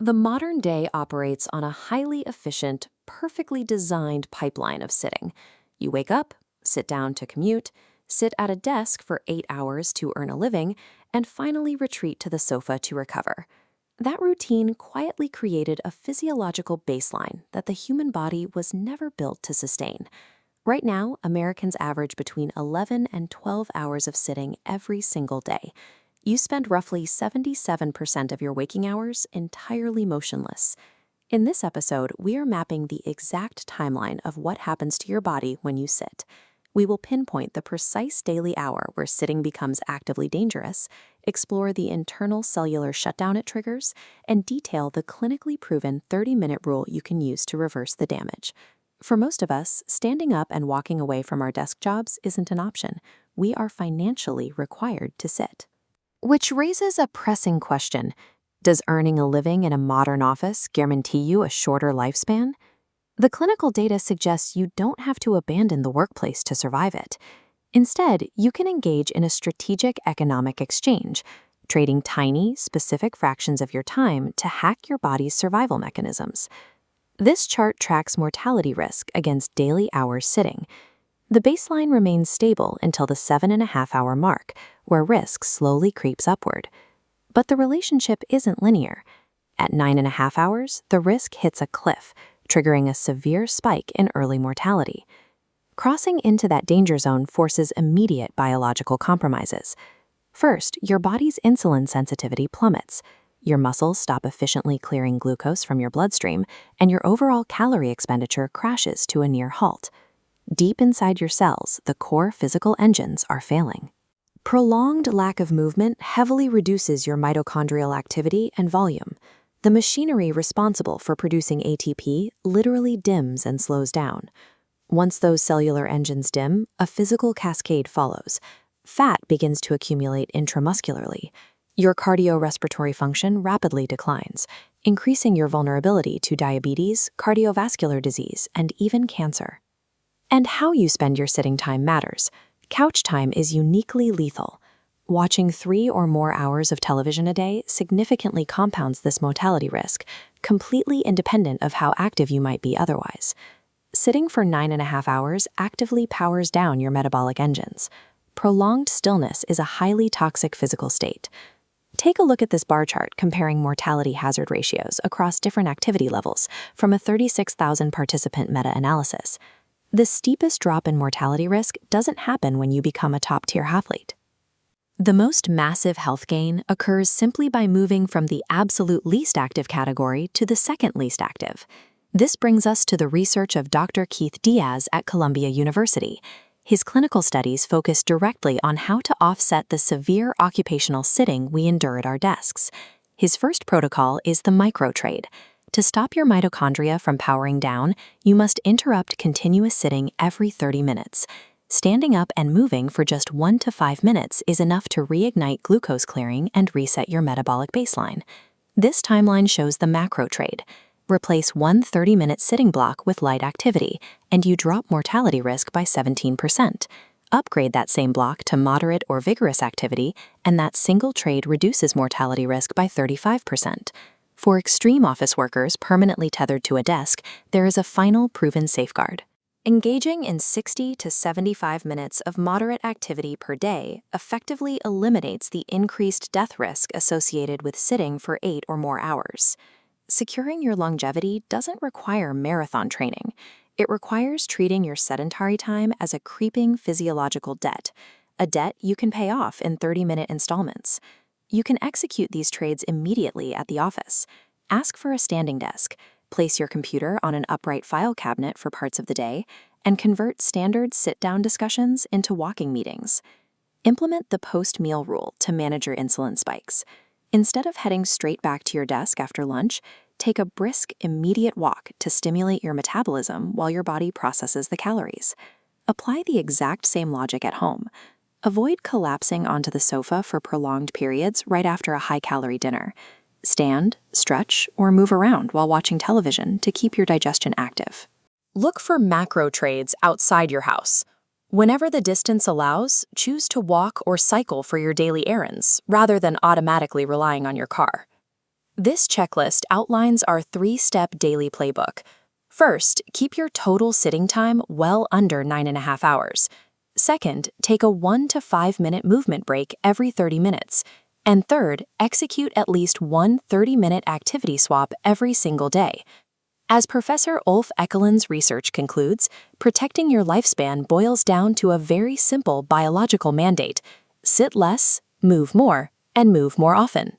The modern day operates on a highly efficient, perfectly designed pipeline of sitting. You wake up, sit down to commute, sit at a desk for 8 hours to earn a living, and finally retreat to the sofa to recover. That routine quietly created a physiological baseline that the human body was never built to sustain. Right now, Americans average between 11 and 12 hours of sitting every single day. You spend roughly 77% of your waking hours entirely motionless. In this episode, we are mapping the exact timeline of what happens to your body when you sit. We will pinpoint the precise daily hour where sitting becomes actively dangerous, explore the internal cellular shutdown it triggers, and detail the clinically proven 30-minute rule you can use to reverse the damage. For most of us, standing up and walking away from our desk jobs isn't an option. We are financially required to sit. Which raises a pressing question. Does earning a living in a modern office guarantee you a shorter lifespan? The clinical data suggests you don't have to abandon the workplace to survive it. Instead, you can engage in a strategic economic exchange, trading tiny, specific fractions of your time to hack your body's survival mechanisms. This chart tracks mortality risk against daily hours sitting. The baseline remains stable until the 7.5-hour mark, where risk slowly creeps upward. But the relationship isn't linear. At 9.5 hours, the risk hits a cliff, triggering a severe spike in early mortality. Crossing into that danger zone forces immediate biological compromises. First, your body's insulin sensitivity plummets. Your muscles stop efficiently clearing glucose from your bloodstream, and your overall calorie expenditure crashes to a near halt. Deep inside your cells, the core physical engines are failing. Prolonged lack of movement heavily reduces your mitochondrial activity and volume. The machinery responsible for producing ATP literally dims and slows down. Once those cellular engines dim, a physical cascade follows. Fat begins to accumulate intramuscularly. Your cardiorespiratory function rapidly declines, increasing your vulnerability to diabetes, cardiovascular disease, and even cancer. And how you spend your sitting time matters. Couch time is uniquely lethal. Watching 3 or more hours of television a day significantly compounds this mortality risk, completely independent of how active you might be otherwise. Sitting for 9.5 hours actively powers down your metabolic engines. Prolonged stillness is a highly toxic physical state. Take a look at this bar chart comparing mortality hazard ratios across different activity levels from a 36,000 participant meta-analysis. The steepest drop in mortality risk doesn't happen when you become a top-tier athlete. The most massive health gain occurs simply by moving from the absolute least active category to the second least active. This brings us to the research of Dr. Keith Diaz at Columbia University. His clinical studies focus directly on how to offset the severe occupational sitting we endure at our desks. His first protocol is the micro-trade. To stop your mitochondria from powering down, you must interrupt continuous sitting every 30 minutes. Standing up and moving for just 1 to 5 minutes is enough to reignite glucose clearing and reset your metabolic baseline. This timeline shows the macro trade. Replace one 30-minute sitting block with light activity, and you drop mortality risk by 17%. Upgrade that same block to moderate or vigorous activity, and that single trade reduces mortality risk by 35%. For extreme office workers permanently tethered to a desk, there is a final proven safeguard. Engaging in 60 to 75 minutes of moderate activity per day effectively eliminates the increased death risk associated with sitting for 8 or more hours. Securing your longevity doesn't require marathon training. It requires treating your sedentary time as a creeping physiological debt, a debt you can pay off in 30-minute installments. You can execute these trades immediately at the office. Ask for a standing desk, place your computer on an upright file cabinet for parts of the day, and convert standard sit-down discussions into walking meetings. Implement the post-meal rule to manage your insulin spikes. Instead of heading straight back to your desk after lunch, take a brisk, immediate walk to stimulate your metabolism while your body processes the calories. Apply the exact same logic at home. Avoid collapsing onto the sofa for prolonged periods right after a high-calorie dinner. Stand, stretch, or move around while watching television to keep your digestion active. Look for macro trades outside your house. Whenever the distance allows, choose to walk or cycle for your daily errands, rather than automatically relying on your car. This checklist outlines our 3-step daily playbook. First, keep your total sitting time well under 9.5 hours. Second, take a 1 to 5 minute movement break every 30 minutes. And third, execute at least one 30-minute activity swap every single day. As Professor Ulf Ekelund's research concludes, protecting your lifespan boils down to a very simple biological mandate: sit less, move more, and move more often.